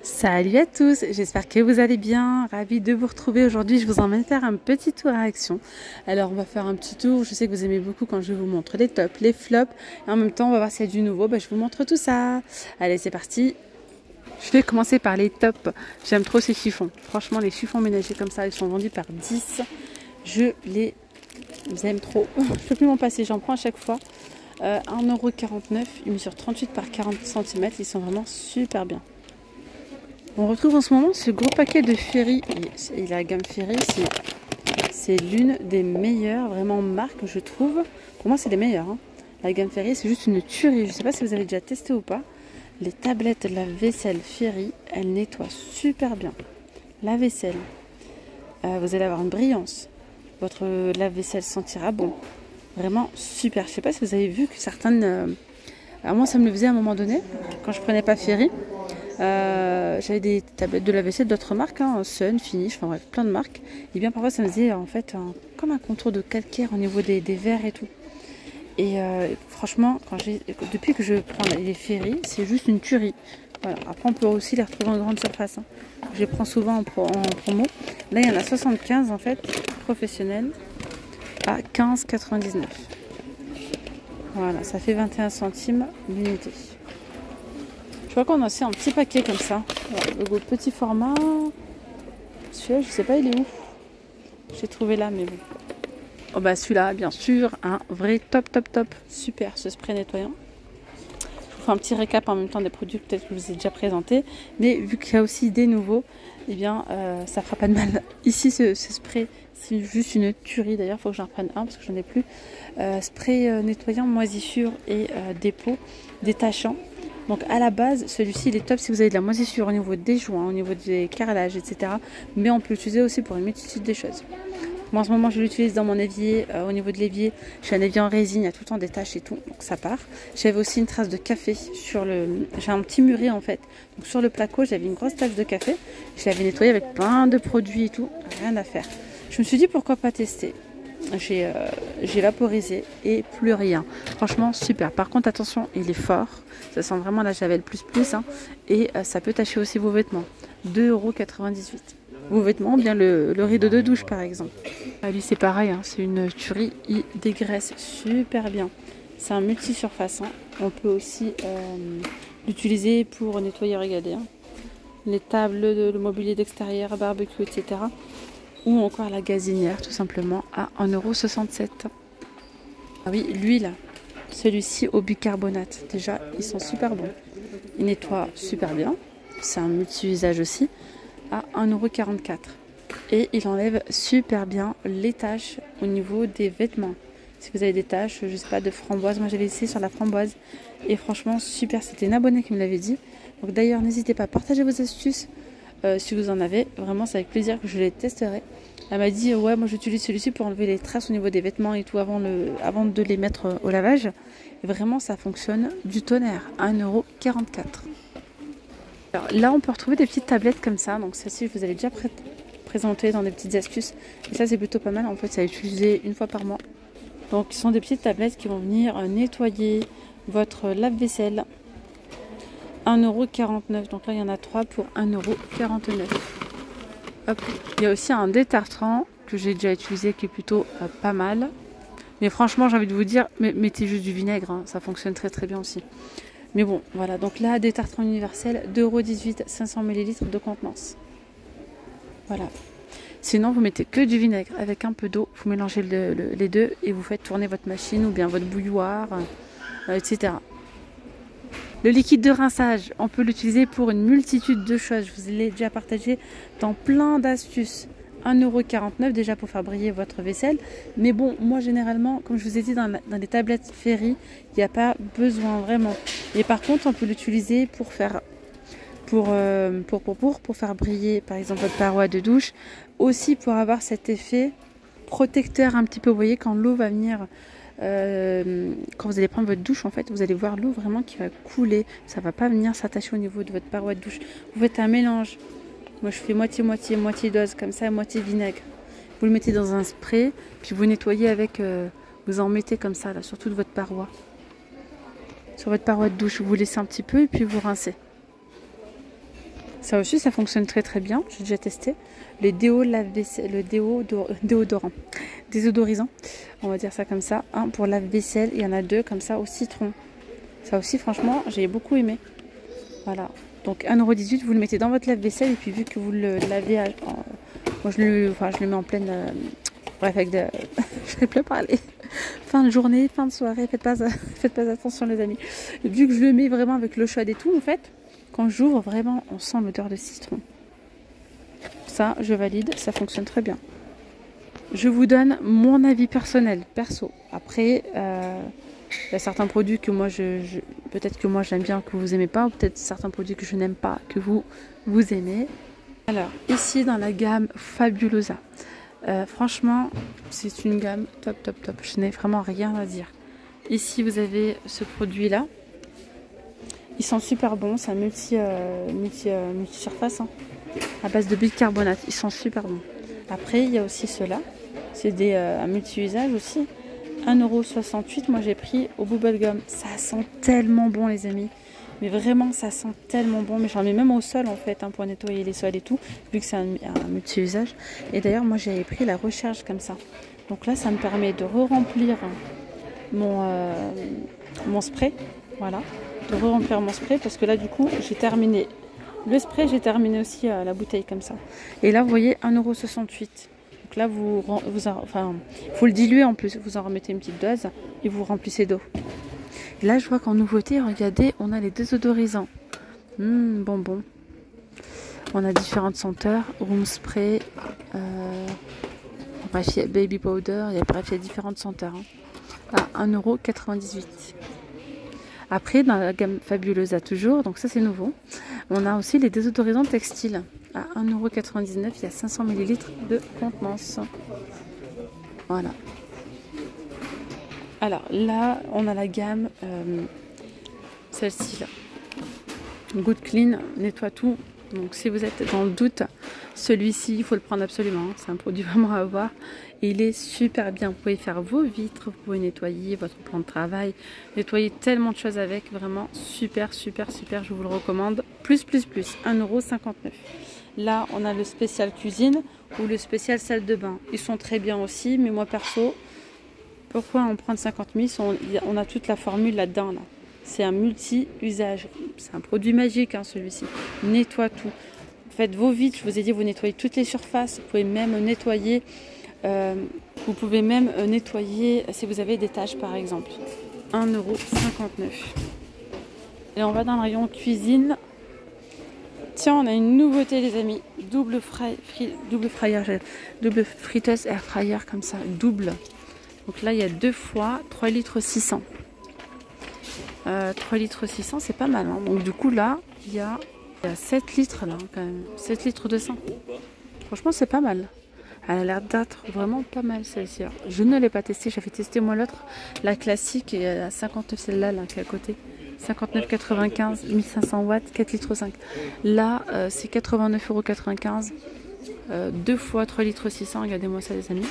Salut à tous, j'espère que vous allez bien, ravie de vous retrouver aujourd'hui. Je vous emmène faire un petit tour à Action. Alors on va faire un petit tour, je sais que vous aimez beaucoup quand je vous montre les tops, les flops, et en même temps on va voir s'il y a du nouveau, je vous montre tout ça. Allez c'est parti. Je vais commencer par les tops, j'aime trop ces chiffons. Franchement les chiffons ménagers comme ça, ils sont vendus par 10, je les aime trop. Je ne peux plus m'en passer, j'en prends à chaque fois. 1,49€, ils mesurent 38 par 40 cm, ils sont vraiment super bien. On retrouve en ce moment ce gros paquet de Ferry, et la gamme Ferry, c'est l'une des meilleures, vraiment marques, je trouve. Pour moi, c'est les meilleures. Hein. La gamme Ferry, c'est juste une tuerie. Je ne sais pas si vous avez déjà testé ou pas. Les tablettes lave-vaisselle Ferry, elles nettoient super bien. La vaisselle, vous allez avoir une brillance. Votre lave-vaisselle sentira bon. Vraiment super. Je ne sais pas si vous avez vu que certaines... alors moi, ça me le faisait à un moment donné, quand je prenais pas Ferry. J'avais des tablettes de lave-vaisselle d'autres marques, hein, Sun, Finish, enfin bref, plein de marques. Et bien parfois ça me faisait en fait comme un contour de calcaire au niveau des verres et tout. Et franchement, depuis que je prends les Ferry, c'est juste une tuerie. Voilà. Après on peut aussi les retrouver en grande surface. Hein. Je les prends souvent en promo. Là il y en a 75 en fait, professionnels, à 15,99. Voilà, ça fait 21 centimes l'unité. Je crois qu'on a aussi un petit paquet comme ça. Le petit format. Celui-là, je sais pas, il est où. J'ai trouvé là, mais bon. Oh bah celui-là, bien sûr, un vrai top. Super, ce spray nettoyant. Je vous fais un petit récap en même temps des produits peut-être que je vous ai déjà présentés. Mais vu qu'il y a aussi des nouveaux, eh bien, ça fera pas de mal. Ici, ce spray, c'est juste une tuerie. D'ailleurs, il faut que j'en prenne un parce que j'en ai plus. Spray nettoyant moisissure et dépôt détachant. Donc à la base, celui-ci il est top si vous avez de la moisissure au niveau des joints, au niveau des carrelages, etc. Mais on peut l'utiliser aussi pour une multitude de choses. Moi en ce moment je l'utilise dans mon évier, au niveau de l'évier, j'ai un évier en résine, il y a tout le temps des taches et tout, donc ça part. J'avais aussi une trace de café sur le... J'ai un petit muret en fait, donc sur le placo j'avais une grosse tache de café. Je l'avais nettoyé avec plein de produits et tout, rien à faire. Je me suis dit pourquoi pas tester. J'ai vaporisé et plus rien. Franchement super. Par contre attention, il est fort. Ça sent vraiment la javel plus hein, et ça peut tacher aussi vos vêtements. 2,98 €. Vos vêtements ou bien le rideau de douche par exemple. Ah, lui c'est pareil, hein, c'est une tuerie. Il dégraisse super bien. C'est un multi-surface. Hein. On peut aussi l'utiliser pour nettoyer, regardez. Hein. Les tables, le mobilier d'extérieur, barbecue, etc. Ou encore la gazinière tout simplement à 1,67 €. Ah oui, l'huile, celui-ci au bicarbonate, déjà ils sont super bons. Il nettoie super bien, c'est un multi-usage aussi, à 1,44 €. Et il enlève super bien les taches au niveau des vêtements. Si vous avez des taches, je sais pas, de framboise, moi j'avais essayé sur la framboise. Et franchement super, c'était une abonnée qui me l'avait dit. Donc d'ailleurs n'hésitez pas à partager vos astuces. Si vous en avez, vraiment c'est avec plaisir que je les testerai. Elle m'a dit ouais moi j'utilise celui-ci pour enlever les traces au niveau des vêtements et tout avant de les mettre au lavage. Et vraiment ça fonctionne du tonnerre, 1,44 €. Alors là on peut retrouver des petites tablettes comme ça, donc celle-ci je vous avais déjà présenté dans des petites astuces. Et ça c'est plutôt pas mal, en fait c'est à utiliser une fois par mois. Donc ce sont des petites tablettes qui vont venir nettoyer votre lave-vaisselle. 1,49 €, donc là il y en a 3 pour 1,49 €. Hop. Il y a aussi un détartrant que j'ai déjà utilisé qui est plutôt pas mal. Mais franchement j'ai envie de vous dire, mettez juste du vinaigre, hein, ça fonctionne très bien aussi. Mais bon voilà, donc là détartrant universel, 2,18 €, 500 ml de contenance. Voilà. Sinon vous mettez que du vinaigre avec un peu d'eau, vous mélangez les deux et vous faites tourner votre machine ou bien votre bouilloire, etc. Le liquide de rinçage, on peut l'utiliser pour une multitude de choses. Je vous l'ai déjà partagé dans plein d'astuces. 1,49 € déjà pour faire briller votre vaisselle. Mais bon, moi généralement, comme je vous ai dit dans les tablettes Ferry, il n'y a pas besoin vraiment. Et par contre, on peut l'utiliser pour faire briller par exemple votre paroi de douche. Aussi pour avoir cet effet protecteur un petit peu, vous voyez, quand l'eau va venir... quand vous allez prendre votre douche, en fait, vous allez voir l'eau vraiment qui va couler. Ça va pas venir s'attacher au niveau de votre paroi de douche. Vous faites un mélange. Moi, je fais moitié dose comme ça, moitié vinaigre. Vous le mettez dans un spray, puis vous nettoyez avec. Vous en mettez comme ça, là, sur toute votre paroi. Sur votre paroi de douche, vous laissez un petit peu et puis vous rincez. Ça aussi, ça fonctionne très très bien. J'ai déjà testé. Les déos lave-vaisselle, le déodorant, désodorisant, on va dire ça comme ça. Un pour lave-vaisselle, il y en a deux comme ça au citron. Ça aussi, franchement, j'ai beaucoup aimé. Voilà. Donc 1,18 €, vous le mettez dans votre lave-vaisselle et puis vu que vous le lavez, moi je le mets en pleine, bref, avec de, je vais plus parler. Fin de journée, fin de soirée, faites pas attention les amis. Vu que je le mets vraiment avec l'eau chaude et tout, en fait, quand j'ouvre vraiment, on sent l'odeur de citron. Ça, je valide, ça fonctionne très bien. Je vous donne mon avis personnel, perso. Après, il y a certains produits que moi, peut-être que moi j'aime bien, que vous aimez pas, ou peut-être certains produits que je n'aime pas, que vous aimez. Alors, ici dans la gamme Fabulosa, franchement, c'est une gamme top, top, top. Je n'ai vraiment rien à dire. Ici, vous avez ce produit-là. Ils sont super bons, c'est un multi-surface, hein, à base de bicarbonate. Ils sont super bons. Après, il y a aussi ceux-là. C'est des multi-usages aussi. 1,68 €, moi j'ai pris au bubblegum. Ça sent tellement bon les amis. Mais vraiment ça sent tellement bon. Mais j'en mets même au sol en fait, hein, pour nettoyer les sols et tout. Vu que c'est un multi-usage. Et d'ailleurs moi j'avais pris la recharge comme ça. Donc là ça me permet de re-remplir mon spray. Voilà. De re-remplir mon spray. Parce que là du coup j'ai terminé le spray. J'ai terminé aussi la bouteille comme ça. Et là vous voyez 1,68 €. Donc là, faut le diluer en plus. Vous en remettez une petite dose et vous remplissez d'eau. Là, je vois qu'en nouveauté, regardez, on a les désodorisants. Bonbon. On a différentes senteurs. Room spray. Bref, il y a baby powder. Bref, il y a différentes senteurs. Hein. À 1,98 €. Après, dans la gamme Fabulosa toujours, donc ça c'est nouveau, on a aussi les désodorisants textiles. À 1,99 €, il y a 500 ml de contenance. Voilà. Alors là, on a la gamme, celle-ci là. Good Clean, nettoie tout. Donc si vous êtes dans le doute, celui-ci, il faut le prendre absolument. C'est un produit vraiment à avoir. Et il est super bien. Vous pouvez faire vos vitres, vous pouvez nettoyer votre plan de travail, nettoyer tellement de choses avec. Vraiment super, super, super. Je vous le recommande. Plus, 1,59 €. Là, on a le spécial cuisine ou le spécial salle de bain. Ils sont très bien aussi, mais moi perso, pourquoi en prendre 50 000 ? On a toute la formule là-dedans. Là. C'est un multi-usage. C'est un produit magique, hein, celui-ci. Nettoie tout. Faites vos vitres, je vous ai dit, vous nettoyez toutes les surfaces. Vous pouvez même nettoyer, si vous avez des taches, par exemple. 1,59 €. Et on va dans le rayon cuisine. Tiens, on a une nouveauté les amis, double friteuse air fryer comme ça, double. Donc là il y a 2 fois 3,6 litres. 3,6 litres, c'est pas mal. Hein. Donc du coup là, il y a 7 litres là quand même, 7 litres de sang. Franchement c'est pas mal. Elle a l'air d'être vraiment pas mal celle-ci. Je ne l'ai pas testée, j'avais testé moi l'autre, la classique et à 59 celle-là là, qui est à côté. 59,95, 1500 watts, 4 litres 5. Là, c'est 89,95 €. 2 fois 3 litres 600. Regardez-moi ça, les amis.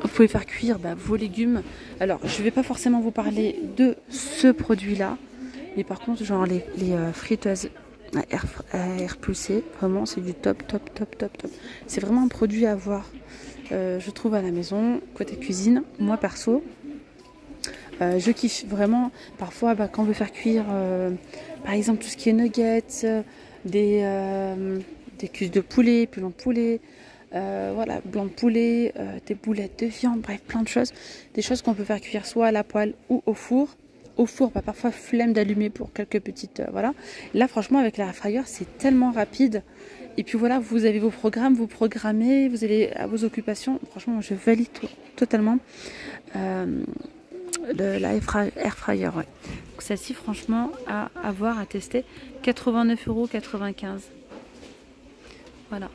Vous pouvez faire cuire vos légumes. Alors, je ne vais pas forcément vous parler de ce produit-là. Mais par contre, genre les friteuses à air pulsé, vraiment, c'est du top. C'est vraiment un produit à avoir, je trouve, à la maison, côté cuisine. Moi, perso. Je kiffe vraiment parfois quand on veut faire cuire par exemple tout ce qui est nuggets, des cuisses de poulet, blanc de poulet, voilà, blanc de poulet, des boulettes de viande, bref plein de choses, des choses qu'on peut faire cuire soit à la poêle ou au four. Au four, parfois flemme d'allumer pour quelques petites voilà. Là franchement avec l'air fryer c'est tellement rapide. Et puis voilà, vous avez vos programmes, vous programmez, vous allez à vos occupations. Franchement je valide totalement. La air fryer, ouais. Celle-ci, franchement, à avoir, à tester. 89,95 €. Voilà.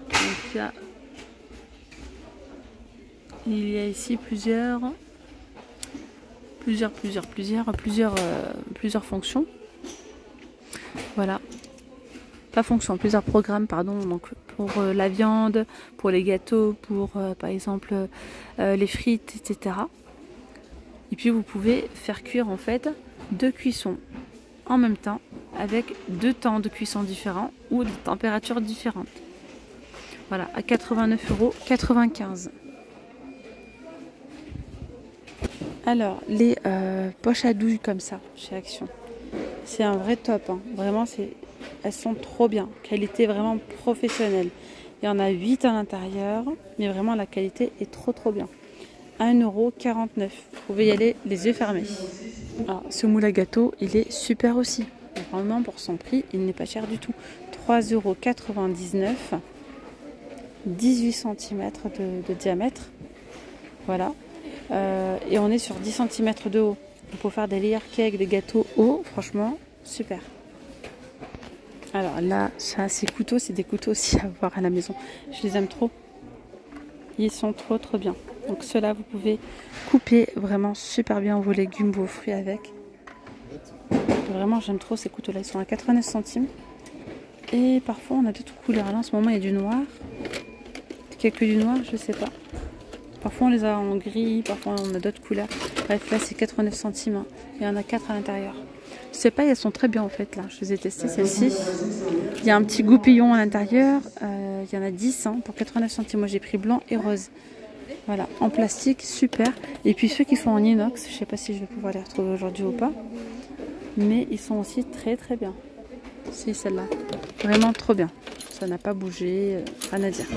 Donc là, il y a ici plusieurs fonctions. Voilà. Pas fonctions, plusieurs programmes, pardon. Donc pour la viande, pour les gâteaux, pour par exemple les frites, etc. Et puis vous pouvez faire cuire en fait 2 cuissons en même temps avec 2 temps de cuisson différents ou des températures différentes. Voilà, à 89,95 €. Alors, les poches à douille comme ça, chez Action, c'est un vrai top. Hein. Vraiment, elles sont trop bien. Qualité vraiment professionnelle. Il y en a 8 à l'intérieur, mais vraiment la qualité est trop bien. 1,49 €. Vous pouvez y aller les yeux fermés. Alors, ce moule à gâteau, il est super aussi. Vraiment, pour son prix, il n'est pas cher du tout. 3,99 €. 18 cm de diamètre. Voilà. Et on est sur 10 cm de haut. Pour faire des layer cakes, des gâteaux hauts, franchement, super. Alors là, ça, ces couteaux, c'est des couteaux aussi à avoir à la maison. Je les aime trop. Ils sont trop bien. Donc ceux-là, vous pouvez couper vraiment super bien vos légumes, vos fruits avec. Vraiment, j'aime trop ces couteaux-là. Ils sont à 89 centimes. Et parfois, on a d'autres couleurs. Là, en ce moment, il y a du noir. Il y a que du noir, je sais pas. Parfois, on les a en gris. Parfois, on a d'autres couleurs. Bref, là, c'est 89 centimes. Hein. Il y en a 4 à l'intérieur. Je sais pas, elles sont très bien en fait. Là, je les ai testées, celles-ci. Il y a un petit goupillon à l'intérieur. Il y en a 10 hein, pour 89 centimes. Moi, j'ai pris blanc et rose. Voilà, en plastique, super. Et puis ceux qui sont en inox, je sais pas si je vais pouvoir les retrouver aujourd'hui ou pas. Mais ils sont aussi très bien. C'est celle-là. Vraiment trop bien. Ça n'a pas bougé, rien à dire.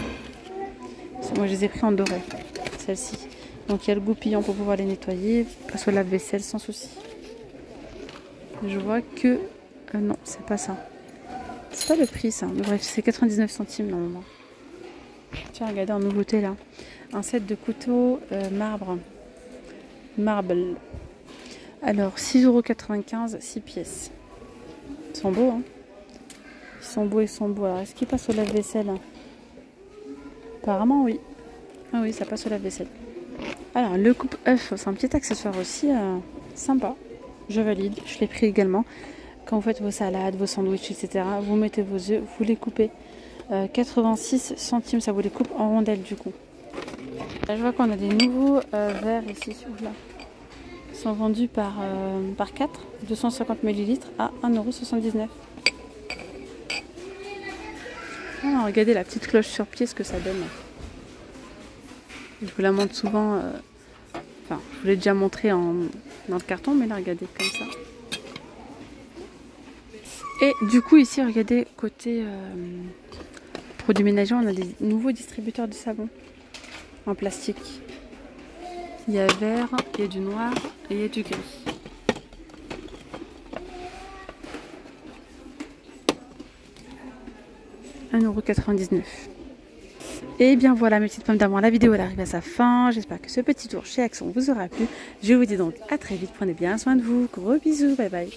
Moi, je les ai pris en doré, celle-ci. Donc, il y a le goupillon pour pouvoir les nettoyer. Passe au lave-vaisselle sans souci. Je vois que... non, c'est pas ça. C'est pas le prix, ça. Mais bref, c'est 99 centimes, normalement. Tiens, regardez, en nouveauté, là. Un set de couteaux marble. Alors, 6,95 €, 6 pièces. Ils sont beaux, hein. Ils sont beaux. Alors, est-ce qu'ils passent au lave-vaisselle? Apparemment, oui. Ah oui, ça passe au lave-vaisselle. Alors, le coupe-œuf, c'est un petit accessoire aussi sympa. Je valide. Je l'ai pris également. Quand vous faites vos salades, vos sandwichs, etc., vous mettez vos œufs, vous les coupez. 86 centimes, ça vous les coupe en rondelles du coup. Là, je vois qu'on a des nouveaux verres ici. Là. Ils sont vendus par 4, 250 ml à 1,79 €. Ah, regardez la petite cloche sur pied, ce que ça donne. Je vous la montre souvent. Enfin, je vous l'ai déjà montré dans le carton, mais là, regardez, comme ça. Et du coup, ici, regardez, côté produits ménagers, on a des nouveaux distributeurs de savon en plastique. Il y a vert, il y a du noir et il y a du gris. €1,99 €. Et bien voilà mes petites pommes d'amour, la vidéo elle arrive à sa fin. J'espère que ce petit tour chez Action vous aura plu. Je vous dis donc à très vite, prenez bien soin de vous. Gros bisous, bye bye.